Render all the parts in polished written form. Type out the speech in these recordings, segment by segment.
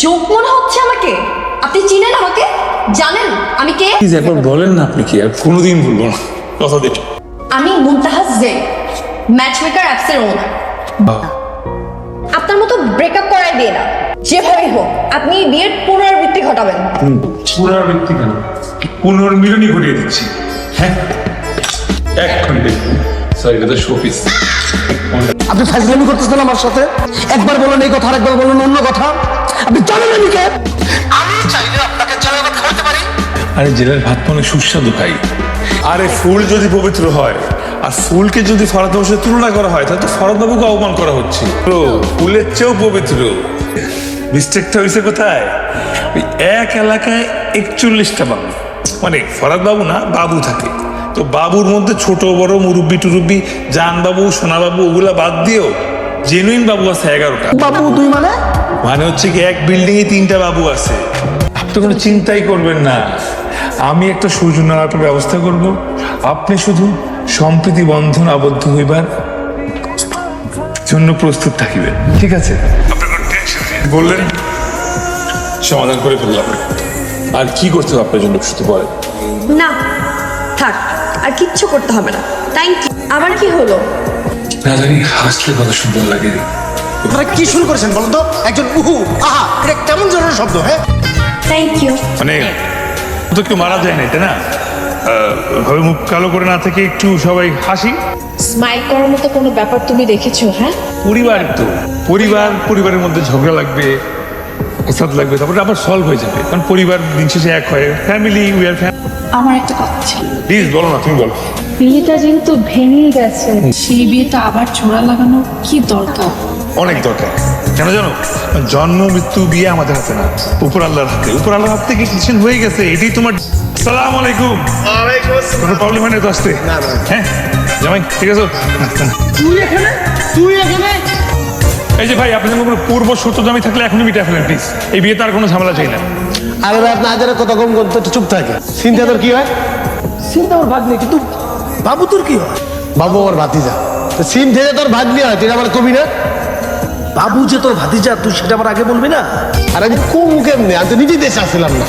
Joke মনে হচ্ছে আমাকে। আপনি চিনেন আমাকে, জানেন আমি কে? প্লিজ একবার বলেন না আপনি কি। আর কোনোদিন বলবো না, কথা দিচ্ছি। আমি মুনতাহাস জেন, ম্যাচমেকার অ্যাপসের ওনার। আপনার মতো ব্রেকআপ করাই দিয়ে না, যেভাবেই হোক আপনি বিয়ের পুনরাবৃত্তি ঘটাবেন। পুনরাবৃত্তি কেন, পুনর্মিলনই ঘটিয়ে দিচ্ছি। হ্যাঁ, এক ঘন্টে। সরি, এটা তো শোপিস। আপনি ফাজলামি করতেছেন আমার সাথে। একবার বলেন এই কথা, আরেকবার বলেন অন্য কথা। আপনি জানেন আমি কে? আমি চাইলে আপনাকে জেলের ভাত খাওয়াতে পারি। আরে জেলের ভাত মানে সুস্বাদু খাই। আরে ফুল যদি পবিত্র হয় আর ফুলকে যদি ফরাদ বাবুর সাথে তুলনা করা হয় তাহলে তো ফরাদ বাবুকে অপমান করা হচ্ছে। তো ফুলের চেয়েও পবিত্র। মিস্টেকটা হয়েছে কোথায়? ওই এক এলাকায় 41টা বাবু, মানে ফরাদ বাবু না, বাবু থাকে। তো বাবুর মধ্যে ছোট বড় মুরব্বি টুরব্বি, জান বাবু, সোনা বাবু, ওগুলা বাদ দিয়েও জেনুইন বাবু আছে 11টা। বাবু তুই মানে হচ্ছে কি এক বিল্ডিং এ 3টা বাবু আছে। আপনি কোনো চিন্তাই করবেন না, আমি একটা সৌজন্যতার ব্যবস্থা করব। আপনি শুধু সম্প্রীতি বন্ধন আবদ্ধ হইবার জন্য প্রস্তুত থাকিবেন, ঠিক আছে? বললেন, সমাধান করে ফেললাম। আর কি করতে হবে আপনার জন্য শুধু বলেন। না থাক, আর কিচ্ছু করতে হবে না, থ্যাংক ইউ। আবার কি হলো? না জানি, হাসলে কত সুন্দর লাগে। আপনারা কি শুরু করেছেন বলুন তো? একজন উহু আহা, এটা কেমন ধরনের শব্দ? হ্যাঁ, থ্যাংক ইউ। মানে তো কেউ মারা যায় না, এটা না ভাবে মুখ কালো করে না থেকে একটু সবাই হাসি। স্মাইল করার মতো কোনো ব্যাপার তুমি দেখেছো? হ্যাঁ, পরিবার তো পরিবারের মধ্যে ঝগড়া লাগবে, প্রসাদ লাগবে, তারপরে আবার সলভ হয়ে যাবে, কারণ পরিবার দিন শেষে এক হয়। Family, we are family. আমার একটা কথা ছিল। প্লিজ বলো না, তুমি বলো। বিয়েটা যেহেতু ভেঙে গেছে, সেই বিয়েটা আবার জোড়া লাগানো কি দরকার? অনেক দরকার। কেন জানো? জন্ম মৃত্যু বিয়ে আমাদের হাতে না, উপর আল্লাহর হাতে। উপর আল্লাহর হাত থেকে ডিসিশন হয়ে গেছে, এটাই তোমার। সালাম আলাইকুম। কোনো প্রবলেম হয় না তো আসতে? হ্যাঁ জামাই, ঠিক আছে। তুই এখানে? এই যে ভাই, আপনাদের কোনো পূর্ব সত্য জমি থাকলে এখনই মিটা ফেলেন প্লিজ। এই বিয়েতে আর কোনো ঝামেলা চাই না। আরে ভাই, আপনি হাজারের কথা কম করতে একটু চুপ থাকে। চিন্তা তোর কি হয়? চিন্তা ওর ভাগ্নি, কিন্তু বাবু তোর কি হয়? বাবু আমার ভাতিজা। তো সিন থেকে তোর ভাগ্নি হয়, তুই আমার কবি না? বাবু যে তোর ভাতিজা, তুই সেটা আমার আগে বলবি না? আর আমি কমু কেমনি? আমি তো নিজেই দেশে আসছিলাম না।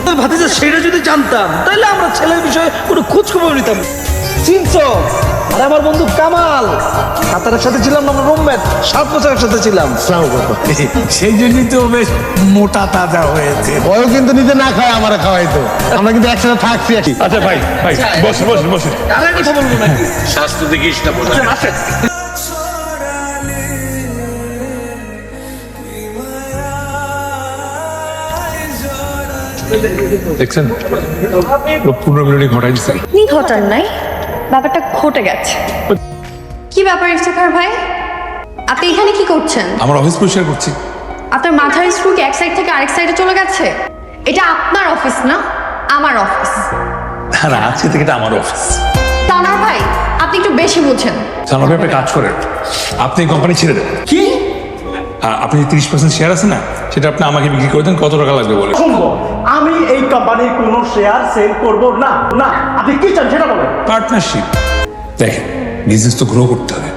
তোর ভাতিজা সেটা যদি জানতাম তাহলে আমরা ছেলের বিষয়ে কোনো খোঁজ খবর নিতাম। চিনছ? আর আমার বন্ধু কামাল, কাতারের সাথে ছিলাম, আমরা রুমমেট, 7 বছর একসাথে ছিলাম। সেই জন্যই তো বেশ মোটা তাজা হয়েছে। ওও কিন্তু নিজে না খায়, আমার খাওয়াইতো। আমরা কিন্তু একসাথে থাকছি। আচ্ছা ভাই, বসে। আর কথা বলবো নাকি? স্বাস্থ্য দেখিস না বোঝা। দেখছেন, পুনর্মিলনী ঘটাই দিচ্ছে। আপনি ঘটান নাই, ব্যাপারটা ঘটে গেছে। কি ব্যাপার ইফতেখার ভাই, আপনি এখানে কি করছেন? আমার অফিস পরিষ্কার করছি। আপনার মাথার স্ক্রু কি এক সাইড থেকে আরেক সাইডে চলে গেছে? এটা আপনার অফিস না, আমার অফিস। না, আজকে থেকে এটা আমার অফিস। তানার ভাই, আপনি একটু বেশি বুঝেন। জানো আপনি কাজ করেন, আপনি কোম্পানি ছেড়ে দেন। কি? আপনি 30% শেয়ার আছে না, সেটা আপনি আমাকে বিক্রি করে দেন। কত টাকা লাগবে বলে? শুনবো, আমি এই কোম্পানির কোনো শেয়ার সেল করব না। না, আপনি কি চান সেটা বলেন। পার্টনারশিপ। দেখেন, বিজনেস তো গ্রো করতে হবে।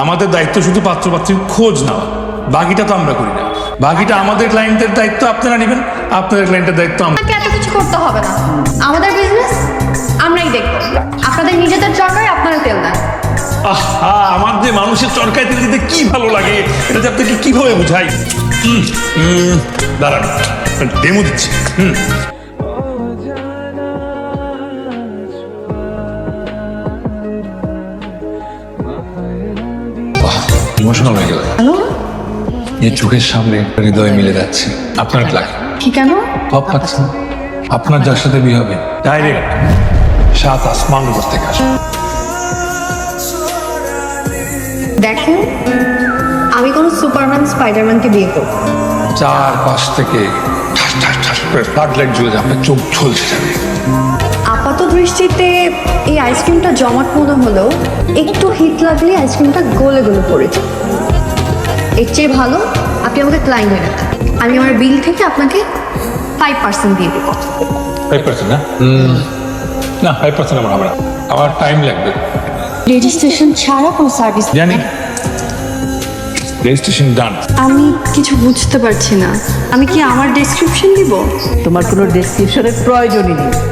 আমাদের দায়িত্ব শুধু পাত্রপাত্রীর খোঁজ নেওয়া, বাকিটা তো আমরা করি না। বাকিটা আমাদের ক্লায়েন্টের দায়িত্ব আপনারা নেবেন, আপনাদের ক্লায়েন্টের দায়িত্ব আমরা। আপনাকে এত কিছু করতে হবে না, আমাদের বিজনেস আমরাই দেখব। আপনাদের নিজেদের চরকায় আপনারা তেল দেন। আহা, আমার যে মানুষের চরকায় তেল দিতে কি ভালো লাগে, এটা যে আপনাকে কিভাবে বুঝাই। দাঁড়ান, ডেমো দিচ্ছি। ইমোশনাল হয়ে গেল। এই চোখের সামনে হৃদয় মিলে যাচ্ছে। আপনার লাগে কি কেন? ভাব পাচ্ছেন, আপনার যার সাথে বিয়ে হবে ডাইরেক্ট 7 আসমান উপর থেকে আসবে। দেখেন, আমি কোনো সুপারম্যান স্পাইডারম্যানকে বিয়ে করব। 4 পাশ থেকে ঠাস ঠাস ঠাস করে ফ্লাড লাইট জ্বলে যাবে, চোখ ঝলসে যাবে। আপাত দৃষ্টিতে এই আইসক্রিমটা জমাট মনে হলেও একটু হিট লাগলে আইসক্রিমটা গলে গলে পড়ে যায়। এর চেয়ে ভালো আপনি আমাকে ক্লায়েন্ট হয়ে নেন, আমি আমার বিল থেকে আপনাকে 5% দিয়ে দেবো। 5% না? না, 5% আমার হবে না, আমার টাইম লাগবে। রেজিস্ট্রেশন ছাড়া কোনো সার্ভিস জানি, রেজিস্ট্রেশন ডান। আমি কিছু বুঝতে পারছি না। আমি কি আমার ডেসক্রিপশন দিব? তোমার কোনো ডেসক্রিপশনের প্রয়োজনই নেই।